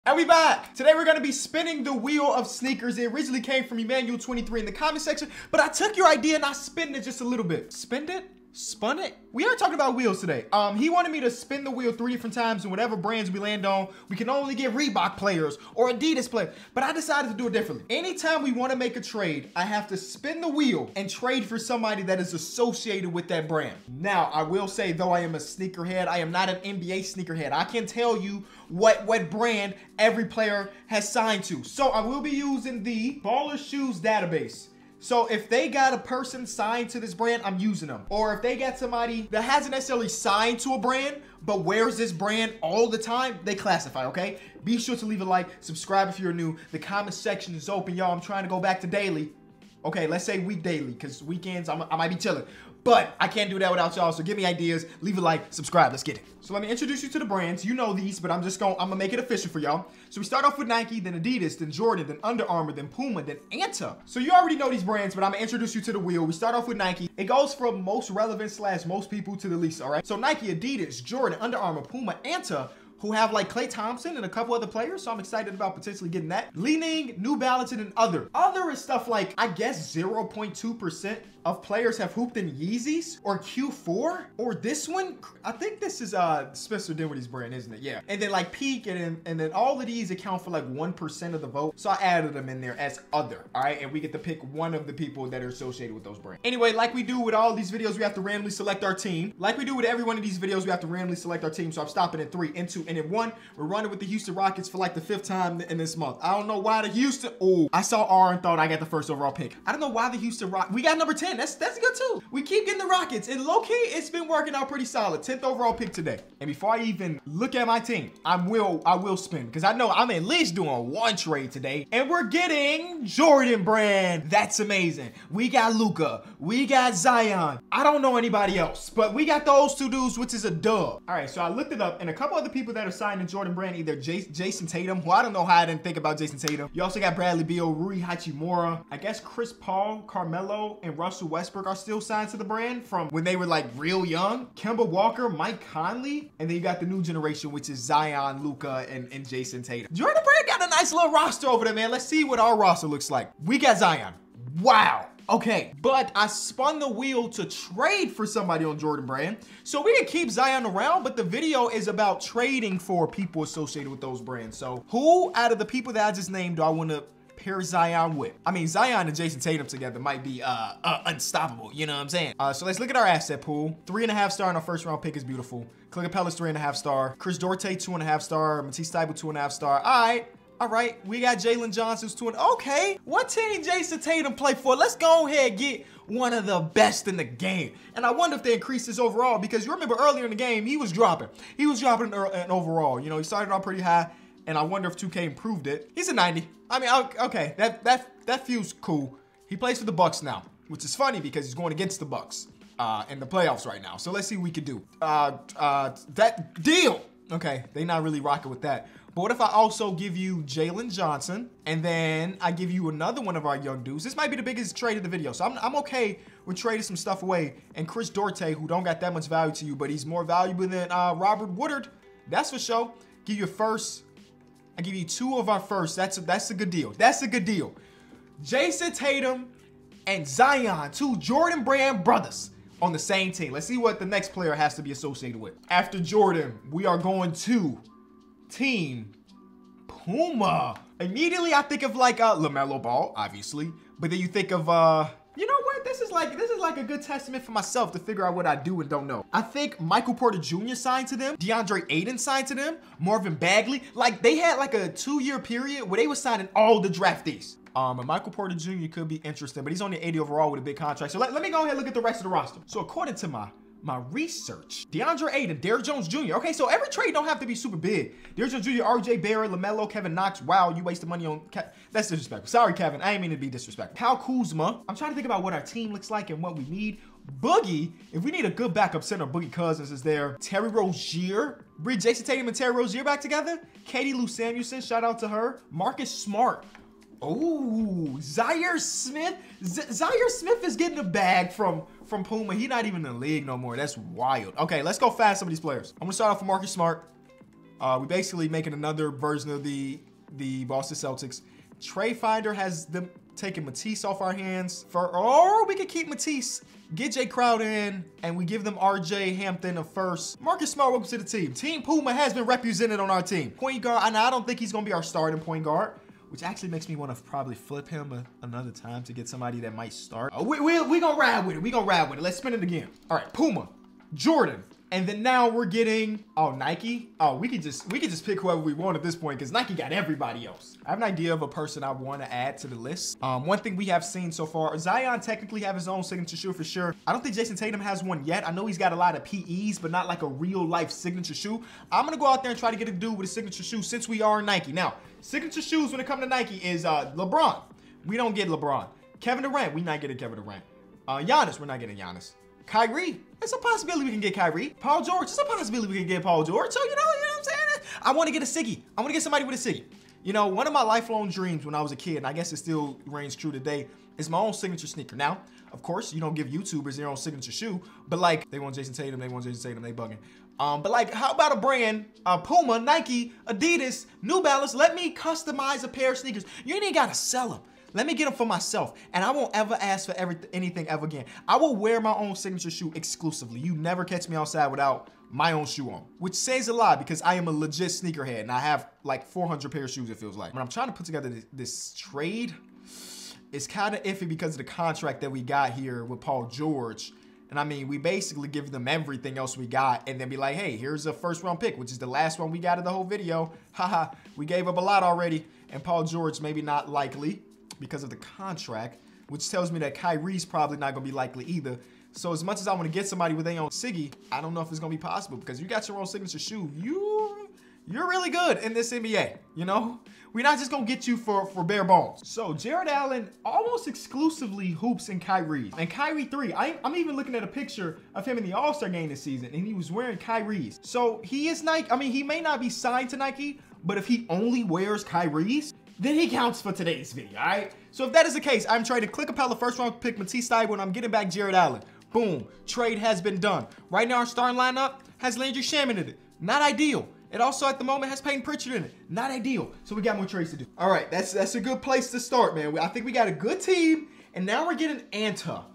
And we back. Today we're gonna be spinning the wheel of sneakers. It originally came from Emmanuel23 in the comment section, but I took your idea and I spun it just a little bit. Spinned it? Spun it? We are talking about wheels today. He wanted me to spin the wheel 3 different times, and whatever brands we land on, we can only get Reebok players or Adidas players. But I decided to do it differently. Anytime we want to make a trade, I have to spin the wheel and trade for somebody that is associated with that brand. Now, I will say, though I am a sneakerhead, I am not an NBA sneakerhead. I can tell you what brand every player has signed to. So I will be using the Baller Shoes database. So if they got a person signed to this brand, I'm using them. Or if they got somebody that hasn't necessarily signed to a brand, but wears this brand all the time, they classify, okay? Be sure to leave a like, subscribe if you're new. The comment section is open, y'all. I'm trying to go back to daily. Okay, let's say week daily, because weekends I might be chilling. But I can't do that without y'all, so give me ideas, leave a like, subscribe, let's get it. So let me introduce you to the brands. You know these, but I'm gonna make it official for y'all. So we start off with Nike, then Adidas, then Jordan, then Under Armour, then Puma, then Anta. So you already know these brands, but I'm gonna introduce you to the wheel. We start off with Nike. It goes from most relevant / most people to the least, all right? So Nike, Adidas, Jordan, Under Armour, Puma, Anta, who have like Klay Thompson and a couple other players, so I'm excited about potentially getting that. Leaning, New Balance, and other. Other is stuff like, I guess 0.2% of players have hooped in Yeezys or Q4 or this one. I think this is Spencer Dinwiddie's brand, isn't it? Yeah. And then like Peak and then all of these account for like 1% of the vote. So I added them in there as other, all right? And we get to pick one of the people that are associated with those brands. Anyway, like we do with all these videos, we have to randomly select our team. Like we do with every one of these videos, we have to randomly select our team. So I'm stopping at 3, in 2, and in 1. We're running with the Houston Rockets for like the 5th time in this month. I don't know why the Houston, oh, I saw R and thought I got the first overall pick. I don't know why the Houston Rockets, we got number 10. That's good too. We keep getting the Rockets, and low-key, it's been working out pretty solid. 10th overall pick today. And before I even look at my team, I will spin, because I know I'm at least doing one trade today, and we're getting Jordan brand. That's amazing. We got Luka. We got Zion. I don't know anybody else, but we got those 2 dudes, which is a dub. All right, so I looked it up, and a couple other people that are signed to Jordan brand, either Jason Tatum, who I don't know how I didn't think about Jason Tatum. You also got Bradley Beal, Rui Hachimura. I guess Chris Paul, Carmelo, and Russell Westbrook are still signed to the brand from when they were like real young. Kemba Walker, Mike Conley, and then you got the new generation, which is Zion, Luka, and Jason Tatum. Jordan brand got a nice little roster over there, man. Let's see what our roster looks like. We got Zion. Wow. Okay, but I spun the wheel to trade for somebody on Jordan brand. So we can keep Zion around, but the video is about trading for people associated with those brands. So who out of the people that I just named do I want to pair Zion with? I mean, Zion and Jason Tatum together might be unstoppable, you know what I'm saying? So let's look at our asset pool. 3.5 star in our 1st round pick is beautiful. Clint Capela's 3.5 star. Chris Duarte, 2.5 star. Matisse Thybulle, 2.5 star. All right, we got Jalen Johnson's 2. Okay, what team Jason Tatum play for? Let's go ahead and get one of the best in the game. And I wonder if they increased his overall, because you remember earlier in the game, he was dropping. He was dropping an overall. You know, he started off pretty high, and I wonder if 2K improved it. He's a 90. I mean, okay, that feels cool. He plays for the Bucks now, which is funny because he's going against the Bucks in the playoffs right now. So let's see what we can do. That deal. Okay, they not really rocking with that. But what if I also give you Jalen Johnson, and then I give you another one of our young dudes? This might be the biggest trade of the video, so I'm okay with trading some stuff away. And Chris Duarte, who don't got that much value to you, but he's more valuable than Robert Woodard. That's for sure. Give you a 1st. I give you 2 of our 1st. That's a good deal. That's a good deal. Jason Tatum and Zion, 2 Jordan brand brothers on the same team. Let's see what the next player has to be associated with. After Jordan, we are going to Team Puma. Immediately I think of like LaMelo Ball, obviously, but then you think of you know what? This is like a good testament for myself to figure out what I do and don't know. I think Michael Porter Jr. signed to them, DeAndre Ayton signed to them, Marvin Bagley. Like they had like a 2-year period where they were signing all the draftees. And Michael Porter Jr. could be interesting, but he's only 80 overall with a big contract. So let me go ahead and look at the rest of the roster. So according to my research, DeAndre Ayton, Derrick Jones Jr. Okay, so every trade don't have to be super big. Derrick Jones Jr., RJ Barrett, LaMelo, Kevin Knox. Wow, you wasted money on that's disrespectful. Sorry, Kevin. I ain't mean to be disrespectful. Kyle Kuzma. I'm trying to think about what our team looks like and what we need. Boogie, if we need a good backup center, Boogie Cousins is there. Terry Rozier. Bring Jason Tatum and Terry Rozier back together. Katie Lou Samuelson, shout out to her. Marcus Smart. Oh, Zaire Smith. Zaire Smith is getting a bag from Puma. He not even in the league no more. That's wild. Okay, let's go fast some of these players. I'm gonna start off with Marcus Smart. We basically making another version of the Boston Celtics. Trade Finder has them taking Matisse off our hands, or we could keep Matisse, get Jay Crowder in, and we give them RJ Hampton a first. Marcus Smart, welcome to the team. Team Puma has been represented on our team. Point guard, I don't think he's gonna be our starting point guard, which actually makes me want to probably flip him another time to get somebody that might start. We gonna ride with it. We gonna ride with it. Let's spin it again. All right, Puma, Jordan. And then now we're getting, Nike. We could just pick whoever we want at this point because Nike got everybody else. I have an idea of a person I want to add to the list. One thing we have seen so far, Zion technically have his own signature shoe for sure. I don't think Jason Tatum has one yet. I know he's got a lot of PEs, but not like a real life signature shoe. I'm gonna go out there and try to get a dude with a signature shoe since we are Nike. Now, signature shoes when it comes to Nike is LeBron. We don't get LeBron. Kevin Durant, we not getting Kevin Durant. Giannis, we're not getting Giannis. Kyrie, it's a possibility we can get Kyrie. Paul George, it's a possibility we can get Paul George. So, you know what I'm saying? I want to get a Siggy. I want to get somebody with a Siggy. You know, one of my lifelong dreams when I was a kid, and I guess it still reigns true today, is my own signature sneaker. Now, of course, you don't give YouTubers their own signature shoe, but like, they want Jason Tatum, they bugging. But like, how about a brand, Puma, Nike, Adidas, New Balance, let me customize a pair of sneakers. You ain't got to sell them. Let me get them for myself, and I won't ever ask for anything ever again. I will wear my own signature shoe exclusively. You never catch me outside without my own shoe on, which says a lot because I am a legit sneakerhead, and I have like 400 pair of shoes, it feels like. When I'm trying to put together this trade, it's kind of iffy because of the contract that we got here with Paul George. And I mean, we basically give them everything else we got and then be like, hey, here's a first round pick, which is the last one we got of the whole video. Haha, we gave up a lot already, and Paul George maybe not likely because of the contract, which tells me that Kyrie's probably not gonna be likely either. So as much as I want to get somebody with their own Siggy, I don't know if it's gonna be possible because you got your own signature shoe. You're really good in this NBA, you know? We're not just gonna get you for bare bones. So Jared Allen almost exclusively hoops in Kyrie's. And Kyrie 3, I'm even looking at a picture of him in the All-Star game this season and he was wearing Kyrie's. So he is Nike, I mean, he may not be signed to Nike, but if he only wears Kyrie's, then he counts for today's video, all right? So if that is the case, I'm trying to Click Capella first round pick Matisse Thybulle and I'm getting back Jared Allen. Boom, trade has been done. Right now our starting lineup has Landry Shaman in it. Not ideal. It also at the moment has Peyton Pritchard in it. Not ideal. So we got more trades to do. All right, that's a good place to start, man. I think we got a good team and now we're getting Anta,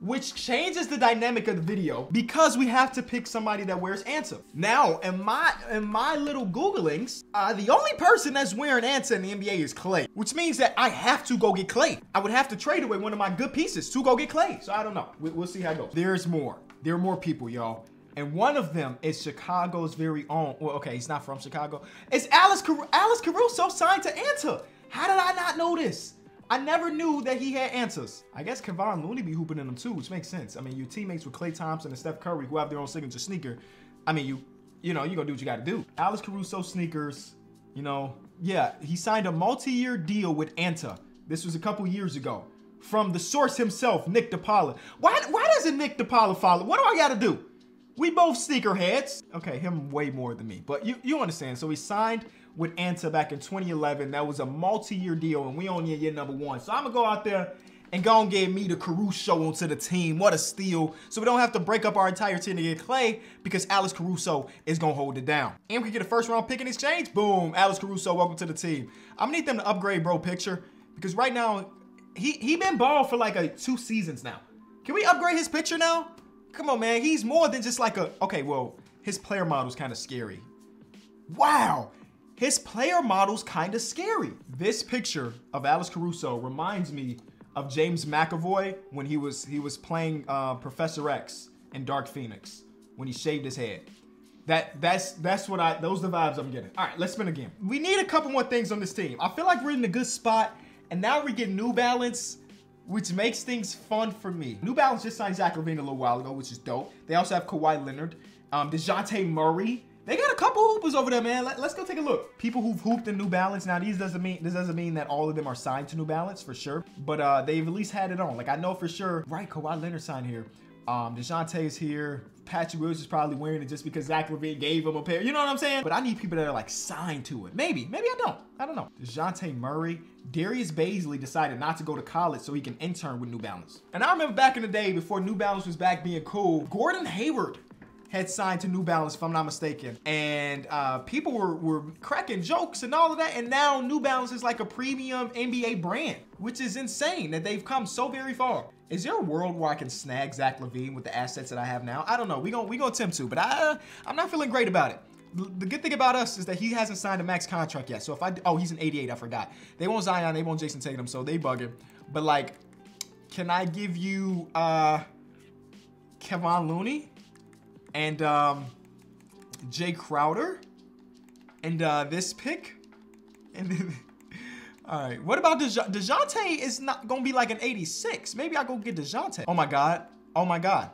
which changes the dynamic of the video because we have to pick somebody that wears Anta. Now, in my little Googlings, the only person that's wearing Anta in the NBA is Clay, which means that I have to go get Clay. I would have to trade away one of my good pieces to go get Clay. So I don't know. We'll see how it goes. There's more. There are more people, y'all. And one of them is Chicago's very own. Well, okay, he's not from Chicago. It's Alex Caruso signed to Anta. How did I not know this? I never knew that he had answers. I guess Kevon Looney be hooping in them too, which makes sense. I mean, your teammates with Klay Thompson and Steph Curry who have their own signature sneaker. I mean, you know, you gonna do what you gotta do. Alex Caruso sneakers, you know, yeah, he signed a multi-year deal with Anta. This was a couple years ago. From the source himself, Nick DePaula. Why doesn't Nick DePaula follow? What do I gotta do? We both sneakerheads. Okay, him way more than me, but you understand. So he signed with Anta back in 2011. That was a multi-year deal, and we only in year number 1. So I'm gonna go out there and go and get me the Caruso onto the team. What a steal. So we don't have to break up our entire team to get Clay because Alex Caruso is gonna hold it down. And we can get a first round pick in exchange. Boom, Alex Caruso, welcome to the team. I'm gonna need them to upgrade bro picture because right now, he been bald for like 2 seasons now. Can we upgrade his picture now? Come on, man. He's more than just like okay, well, his player model's kind of scary. Wow. His player model's kind of scary. This picture of Alex Caruso reminds me of James McAvoy when he was playing Professor X in Dark Phoenix when he shaved his head. That's what those are the vibes I'm getting. All right, let's spin again. We need a couple more things on this team. I feel like we're in a good spot, and now we're getting New Balance, which makes things fun for me. New Balance just signed Zach LaVine a little while ago, which is dope. They also have Kawhi Leonard, DeJounte Murray. They got a couple hoopers over there, man. Let's go take a look. People who've hooped in New Balance. Now, this doesn't mean that all of them are signed to New Balance for sure, but they've at least had it on. Like I know for sure, right? Kawhi Leonard signed here. DeJounte is here. Patrick Williams is probably wearing it just because Zach LaVine gave him a pair. You know what I'm saying? But I need people that are like signed to it. Maybe I don't. I don't know. DeJounte Murray. Darius Baisley decided not to go to college so he can intern with New Balance. And I remember back in the day before New Balance was back being cool, Gordon Hayward had signed to New Balance, if I'm not mistaken. And people were cracking jokes and all of that. And now New Balance is like a premium NBA brand, which is insane that they've come so very far. Is there a world where I can snag Zach LaVine with the assets that I have now? I don't know. We gonna attempt to, but I'm not feeling great about it. The good thing about us is that he hasn't signed a max contract yet. So if he's an 88, I forgot. They want Zion, they want Jason Tatum, so they bugging. But like, can I give you Kevon Looney and Jay Crowder and this pick? And then, all right, what about DeJounte is not gonna be like an 86. Maybe I go get DeJounte. Oh my God.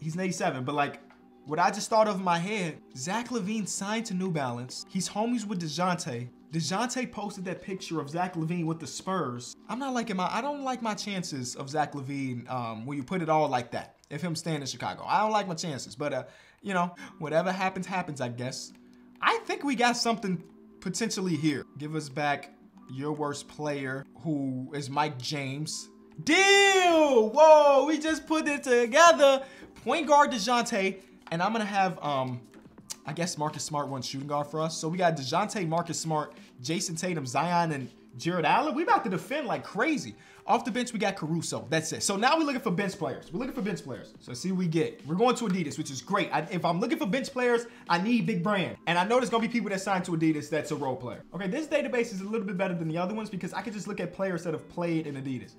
He's an 87, but like, what I just thought of in my head, Zach LaVine signed to New Balance. He's homies with DeJounte. DeJounte posted that picture of Zach LaVine with the Spurs. I don't like my chances of Zach LaVine when you put it all like that. If him staying in Chicago, I don't like my chances. But you know, whatever happens, happens, I guess. I think we got something potentially here. Give us back your worst player, who is Mike James. Deal! Whoa, we just put it together. Point guard DeJounte. And I'm gonna have, I guess Marcus Smart one shooting guard for us. So we got DeJounte, Marcus Smart, Jason Tatum, Zion, and Jared Allen. We about to defend like crazy. Off the bench, we got Caruso. That's it. So now we're looking for bench players. We're looking for bench players. So let's see what we get. We're going to Adidas, which is great. If I'm looking for bench players, I need big brand. And I know there's gonna be people that sign to Adidas that's a role player. Okay, this database is a little bit better than the other ones because I can just look at players that have played in Adidas.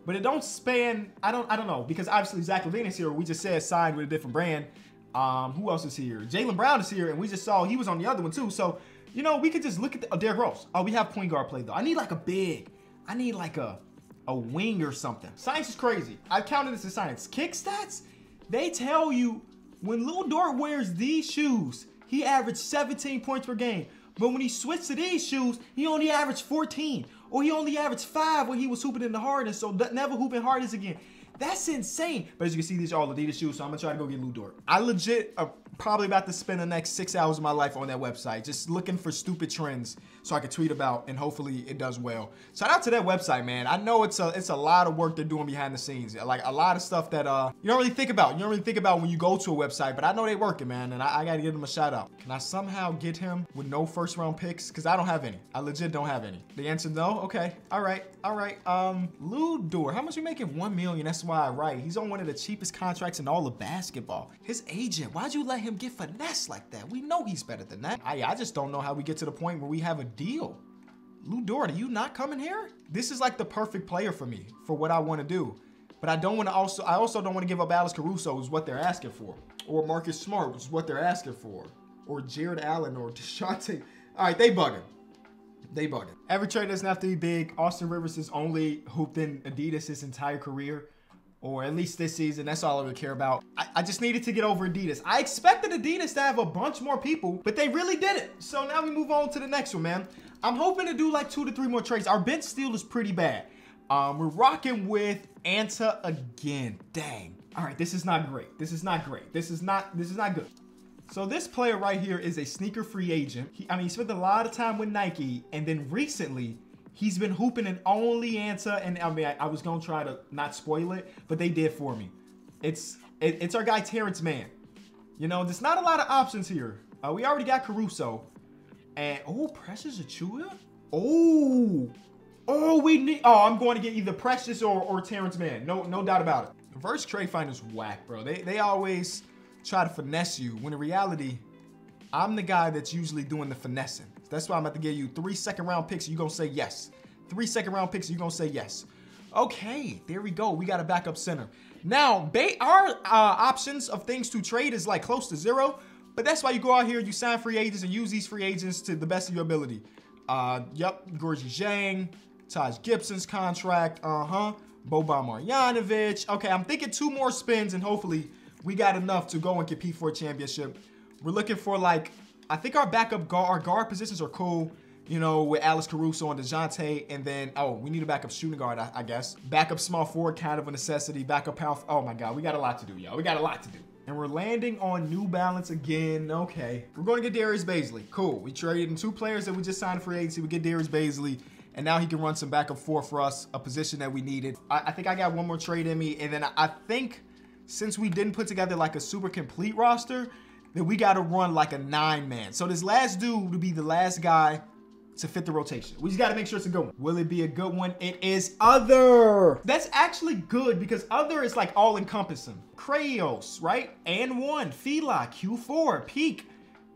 But it don't span, I don't know, because obviously Zach LaVine is here. We just said signed with a different brand. Who else is here? Jaylen Brown is here, and we just saw he was on the other one too. So, you know, we could just look at the Derrick Rose. Oh, we have point guard play though. I need like a big. I need like a wing or something. Science is crazy. I counted this as science. Kick stats, they tell you when Lil Dort wears these shoes, he averaged 17 points per game. But when he switched to these shoes, he only averaged 14. Or he only averaged 5 when he was hooping in the hardest. So never hooping hardest again. That's insane. But as you can see, these are all Adidas shoes, so I'm gonna try to go get Lou Dort. I legit probably about to spend the next 6 hours of my life on that website, just looking for stupid trends so I can tweet about, and hopefully it does well. Shout out to that website, man. I know it's a lot of work they're doing behind the scenes. Like a lot of stuff that you don't really think about. You don't really think about when you go to a website, but I know they working, man, and I gotta give them a shout out. Can I somehow get him with no first round picks? Because I don't have any. I legit don't have any. The answer no? Okay. All right. Lou Dort. How much you making? $1 million. That's why I write. He's on one of the cheapest contracts in all of basketball. His agent, why'd you let him get finesse like that? We know he's better than that. I just don't know how we get to the point where we have a deal. Lou Dort, are you not coming here? This is like the perfect player for me, for what I want to do. But I also don't want to give up Alex Caruso, is what they're asking for. Or Marcus Smart, which is what they're asking for. Or Jared Allen or DeJounte. All right, they bugging. They bugging. Every trade doesn't have to be big. Austin Rivers has only hooped in Adidas his entire career. Or at least this season. That's all I really care about. I just needed to get over Adidas. I expected Adidas to have a bunch more people, but they really didn't. So now we move on to the next one, man. I'm hoping to do like 2 to 3 more trades. Our bench steal is pretty bad. We're rocking with Anta again. Dang. All right, this is not great. This is not great. This is not good. So this player right here is a sneaker free agent. He spent a lot of time with Nike, and then recently he's been hooping in only Anta, and I was gonna try to not spoil it, but they did for me. It's our guy Terrence Mann. You know, there's not a lot of options here. We already got Caruso, and Precious Achiuwa. I'm going to get either Precious or Terrence Mann. No doubt about it. Reverse trade finders whack, bro. They always try to finesse you, when in reality, I'm the guy that's usually doing the finessing. That's why I'm about to give you 3 second-round picks, and you're going to say yes. 3 second-round picks, and you're going to say yes. Okay, there we go. We got a backup center. Now, our options of things to trade is like close to 0, but that's why you go out here, you sign free agents, and use these free agents to the best of your ability. Gorgie Zhang, Taj Gibson's contract, Boban Marjanovic. Okay, I'm thinking 2 more spins, and hopefully we got enough to go and compete for a championship. We're looking for like, I think our guard positions are cool, you know, with Alex Caruso and DeJounte, and then, we need a backup shooting guard, I guess. Backup small forward, kind of a necessity. Backup power, oh my God, we got a lot to do, y'all. We got a lot to do. And we're landing on New Balance again. Okay, we're going to get Darius Bazley. Cool. We traded in 2 players that we just signed for agency. We get Darius Bazley, and now he can run some backup 4 for us, a position that we needed. I think I got 1 more trade in me, and then I think since we didn't put together like a super complete roster, then we got to run like a 9-man. So this last dude to be the last guy to fit the rotation. We just got to make sure it's a good one. Will it be a good one? It is other. That's actually good because other is like all encompassing. Krayos, right? And one. Fila, Q4, Peak,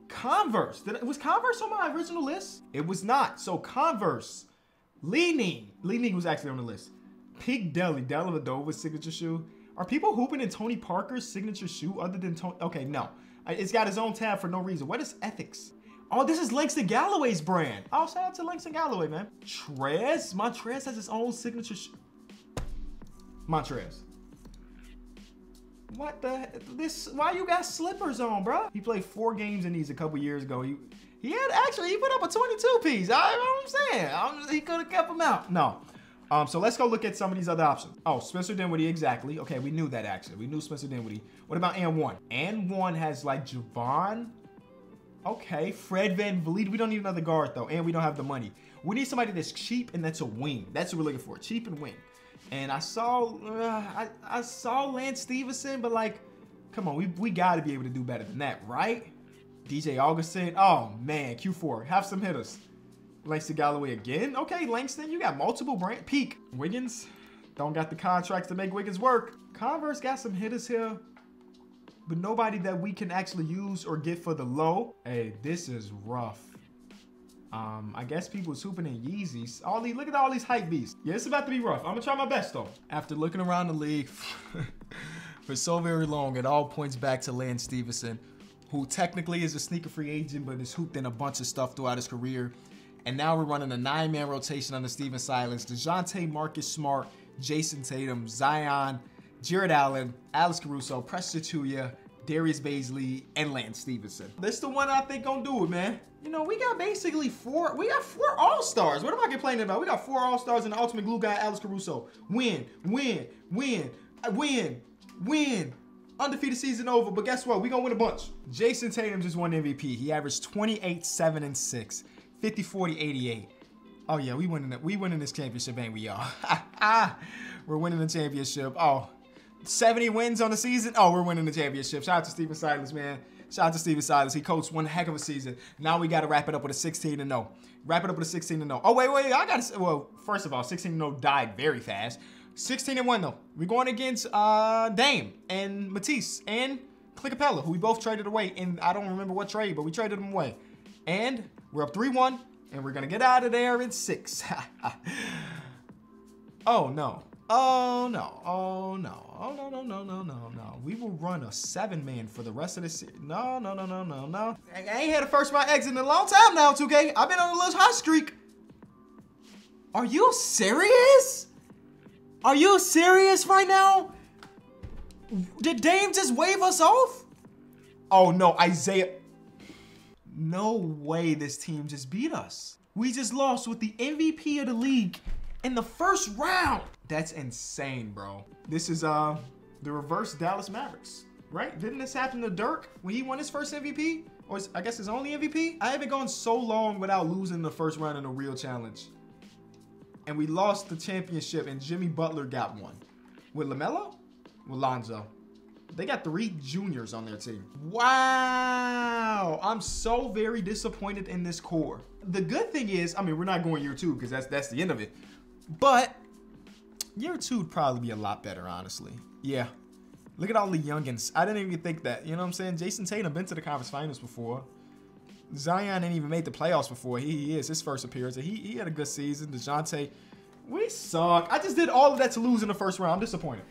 Converse. Was Converse on my original list? It was not. So Converse, Leaning was actually on the list. Peak Deli, Dellavedova's signature shoe. Are people hooping in Tony Parker's signature shoe other than Tony? Okay, no. It's got his own tab for no reason. What is Ethics? Oh, this is Langston Galloway's brand. Oh, shout out to Langston Galloway, man. Montrez has his own signature shoe. Montrez. What the, why you got slippers on, bro? He played 4 games in these a couple years ago. He put up a 22 piece. You know what I'm saying? He could have kept them out. No. So let's go look at some of these other options. Oh, Spencer Dinwiddie, exactly. Okay, we knew that actually. We knew Spencer Dinwiddie. What about N1? N1 has like Javon. Okay, Fred VanVleet. We don't need another guard though, and we don't have the money. We need somebody that's cheap and that's a wing. That's what we're looking for, cheap and wing. And I saw Lance Stevenson, but like, come on, we got to be able to do better than that, right? DJ Augustin. Oh man, Q4. Have some hitters. Langston Galloway again. Okay, Langston, you got multiple brand. Peak. Wiggins. Don't got the contracts to make Wiggins work. Converse got some hitters here, but nobody that we can actually use or get for the low. Hey, this is rough. I guess people's hooping in Yeezys. Look at all these hype beasts. Yeah, it's about to be rough. I'm gonna try my best though. After looking around the league for so very long, it all points back to Lance Stevenson, who technically is a sneaker free agent, but has hooped in a bunch of stuff throughout his career. And now we're running a 9-man rotation under Steven Silas, DeJounte, Marcus Smart, Jason Tatum, Zion, Jared Allen, Alex Caruso, Preston Tuya, Darius Baisley, and Lance Stevenson. This the one I think gonna do it, man. You know, we got basically four all-stars. What am I complaining about? We got 4 all-stars and the ultimate glue guy, Alex Caruso. Win. Undefeated season over, but guess what? We gonna win a bunch. Jason Tatum just won MVP. He averaged 28, 7, and 6. 50, 40, 88. Oh yeah, we winning this championship, ain't we, y'all? We're winning the championship. Oh, 70 wins on the season. Oh, we're winning the championship. Shout out to Steven Silas, man. Shout out to Steven Silas. He coached one heck of a season. Now we got to wrap it up with a 16-0. Wrap it up with a 16-0. Oh, wait. I got to, well, first of all, 16-0 died very fast. 16-1, though. We're going against Dame and Matisse and Clint Capella, who we both traded away. And I don't remember what trade, but we traded them away. And we're up 3-1, and we're going to get out of there in 6. Oh, no. Oh, no. Oh, no. Oh, no. We will run a 7-man for the rest of the series. No. I ain't had a first-round exit in a long time now, 2K. I've been on a little hot streak. Are you serious? Are you serious right now? Did Dame just wave us off? Oh, no. Isaiah. No way this team just beat us. We just lost with the MVP of the league in the first round. That's insane, bro. This is the reverse Dallas Mavericks, right? Didn't this happen to Dirk when he won his first MVP? Or I guess his only MVP? I haven't gone so long without losing the first round in a real challenge. And we lost the championship and Jimmy Butler got one. With LaMelo? With Lonzo. They got 3 juniors on their team. Wow. I'm so very disappointed in this core. The good thing is, I mean, we're not going year 2 because that's the end of it. But year 2 would probably be a lot better, honestly. Yeah. Look at all the youngins. I didn't even think that. You know what I'm saying? Jason Tatum been to the conference finals before. Zion ain't even made the playoffs before. He is his first appearance. He had a good season. DeJounte, we suck. I just did all of that to lose in the first round. I'm disappointed.